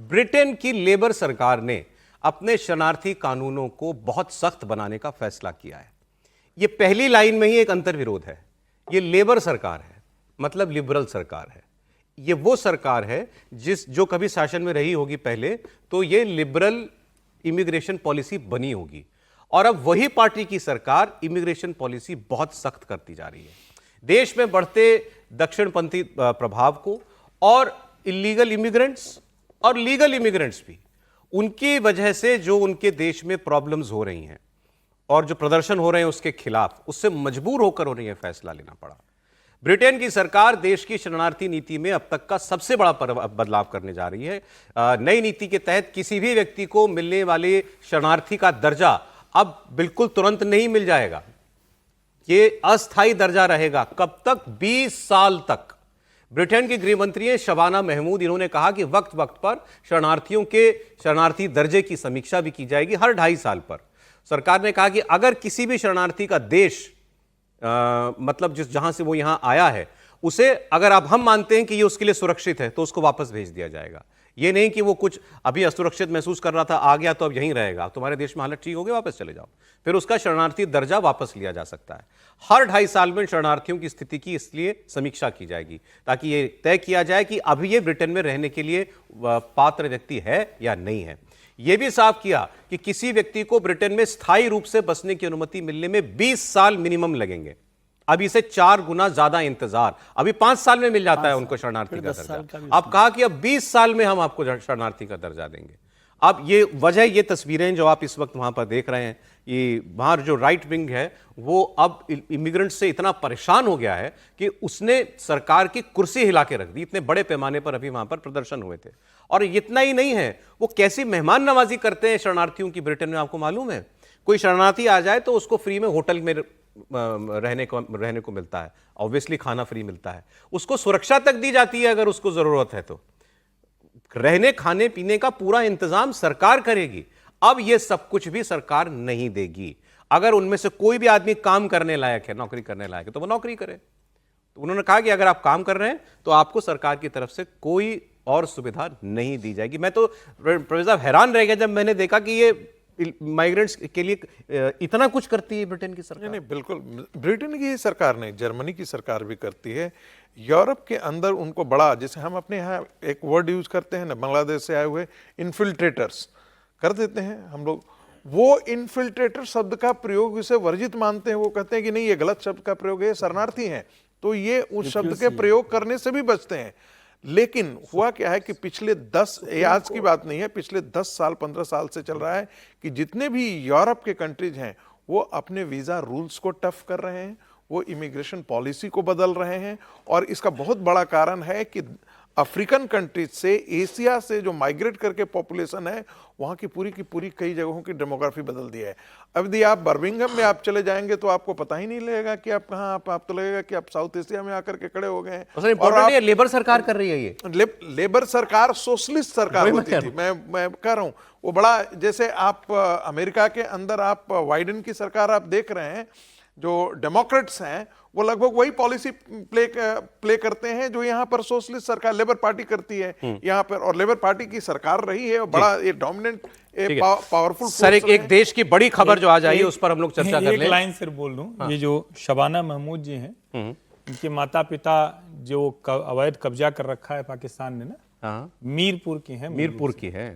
Britain की labour सरकार ने अपने शरणार्थी कानूनों को बहुत सख्त बनाने का फैसला किया है। यह पहली लाइन में ही एक अंतर्विरोध है। यह लेबर सरकार है, मतलब लिबरल सरकार है। यह वो सरकार है जो कभी शासन में रही होगी पहले, तो यह लिबरल इमिग्रेशन पॉलिसी बनी होगी, और अब वही पार्टी की सरकार इमिग्रेशन पॉलिसी बहुत सख्त करती जा रही है। देश में बढ़ते दक्षिणपंथी प्रभाव को और इलीगल इमिग्रेंट्स और लीगल इमिग्रेंट्स भी, उनकी वजह से जो उनके देश में प्रॉब्लम्स हो रही हैं और जो प्रदर्शन हो रहे हैं उसके खिलाफ, उससे मजबूर होकर उन्हें यह फैसला लेना पड़ा। ब्रिटेन की सरकार देश की शरणार्थी नीति में अब तक का सबसे बड़ा बदलाव करने जा रही है। नई नीति के तहत किसी भी व्यक्ति को मिलने वाले शरणार्थी का दर्जा अब बिल्कुल तुरंत नहीं मिल जाएगा। यह अस्थायी दर्जा रहेगा। कब तक? 20 साल तक। ब्रिटेन की गृह मंत्री शबाना महमूद, इन्होंने कहा कि वक्त वक्त पर शरणार्थियों के शरणार्थी दर्जे की समीक्षा भी की जाएगी, हर 2.5 साल पर। सरकार ने कहा कि अगर किसी भी शरणार्थी का देश मतलब जहां से वो यहां आया है, उसे अगर अब हम मानते हैं कि ये उसके लिए सुरक्षित है, तो उसको वापस भेज दिया जाएगा। ये नहीं कि वो कुछ अभी असुरक्षित महसूस कर रहा था, आ गया तो अब यहीं रहेगा, तुम्हारे देश में हालत ठीक हो गई, वापस चले जाओ, फिर उसका शरणार्थी दर्जा वापस लिया जा सकता है। हर 2.5 साल में शरणार्थियों की स्थिति की इसलिए समीक्षा की जाएगी, ताकि ये तय किया जाए कि अभी ये ब्रिटेन में रहने के लिए पात्र व्यक्ति है या नहीं है। यह भी साफ किया कि किसी व्यक्ति को ब्रिटेन में स्थायी रूप से बसने की अनुमति मिलने में 20 साल मिनिमम लगेंगे। अभी से 4 गुना ज्यादा इंतजार। अभी 5 साल में मिल जाता है उनको शरणार्थी का दर्जा। अब कहा कि अब 20 साल में हम आपको शरणार्थी का दर्जा देंगे। अब ये वजह, ये तस्वीरें जो आप इस वक्त वहां पर देख रहे हैं, ये बाहर जो राइट विंग है वो अब इमिग्रेंट से इतना परेशान हो गया है कि उसने सरकार की कुर्सी हिला के रख दी। इतने बड़े पैमाने पर अभी वहां पर प्रदर्शन हुए थे। और इतना ही नहीं है, वो कैसी मेहमान नवाजी करते हैं शरणार्थियों की ब्रिटेन में, आपको मालूम है? कोई शरणार्थी आ जाए तो उसको फ्री में होटल में रहने को मिलता है, ऑब्वियसली खाना फ्री मिलता है, उसको सुरक्षा तक दी जाती है अगर उसको जरूरत है तो। रहने खाने पीने का पूरा इंतजाम सरकार करेगी। अब यह सब कुछ भी सरकार नहीं देगी। अगर उनमें से कोई भी आदमी काम करने लायक है, नौकरी करने लायक है, तो वो नौकरी करे। तो उन्होंने कहा कि अगर आप काम कर रहे हैं तो आपको सरकार की तरफ से कोई और सुविधा नहीं दी जाएगी। मैं तो प्रोफेसर हैरान रह गया जब मैंने देखा कि ये माइग्रेंट्स के लिए इतना कुछ करती है ब्रिटेन की सरकार। नहीं, बिल्कुल ब्रिटेन की सरकार नहीं, जर्मनी की सरकार भी करती है। यूरोप के अंदर उनको बड़ा, जैसे हम अपने यहाँ एक वर्ड यूज करते हैं ना, बांग्लादेश से आए हुए इन्फिल्ट्रेटर्स कर देते हैं हम लोग। वो इन्फिल्ट्रेटर शब्द का प्रयोग इसे वर्जित मानते हैं। वो कहते हैं कि नहीं, ये गलत शब्द का प्रयोग है, शरणार्थी हैं, तो ये उस शब्द के प्रयोग करने से भी बचते हैं। लेकिन हुआ क्या है कि पिछले 10, आज की बात नहीं है, पिछले 10 साल 15 साल से चल रहा है कि जितने भी यूरोप के कंट्रीज हैं वो अपने वीज़ा रूल्स को टफ कर रहे हैं, वो इमिग्रेशन पॉलिसी को बदल रहे हैं। और इसका बहुत बड़ा कारण है कि अफ्रीकन कंट्रीज से, एशिया से जो माइग्रेट करके पॉपुलेशन है, वहाँ की पूरी कई जगहों की डेमोग्राफी बदल दी है। अब यदि आप बर्मिंघम में आप चले जाएंगे तो आपको पता ही नहीं लगेगा कि आप कहाँ, आप तो लगेगा कि आप साउथ एशिया में आकर के खड़े हो गए हैं। और आप, लेबर सरकार कर रही है ये। लेबर सरकार सोशलिस्ट सरकार होती थी। मैं कह रहा हूँ वो बड़ा, जैसे आप अमेरिका के अंदर आप बाइडेन की सरकार आप देख रहे हैं, जो डेमोक्रेट्स हैं वो लगभग वही पॉलिसी प्ले करते हैं जो यहाँ पर सोशलिस्ट सरकार लेबर पार्टी करती है यहाँ पर। और लेबर पार्टी की सरकार रही है और बड़ा ये डोमिनेंट पावरफुल। सर, एक देश की बड़ी खबर जो आ जाइए उस पर हम लोग चर्चा कर लें। एक लाइन सिर्फ बोल दूं। हाँ। ये जो शबाना महमूद जी हैं, इनके माता पिता जो अवैध कब्जा कर रखा है पाकिस्तान ने ना, मीरपुर की है। मीरपुर की है।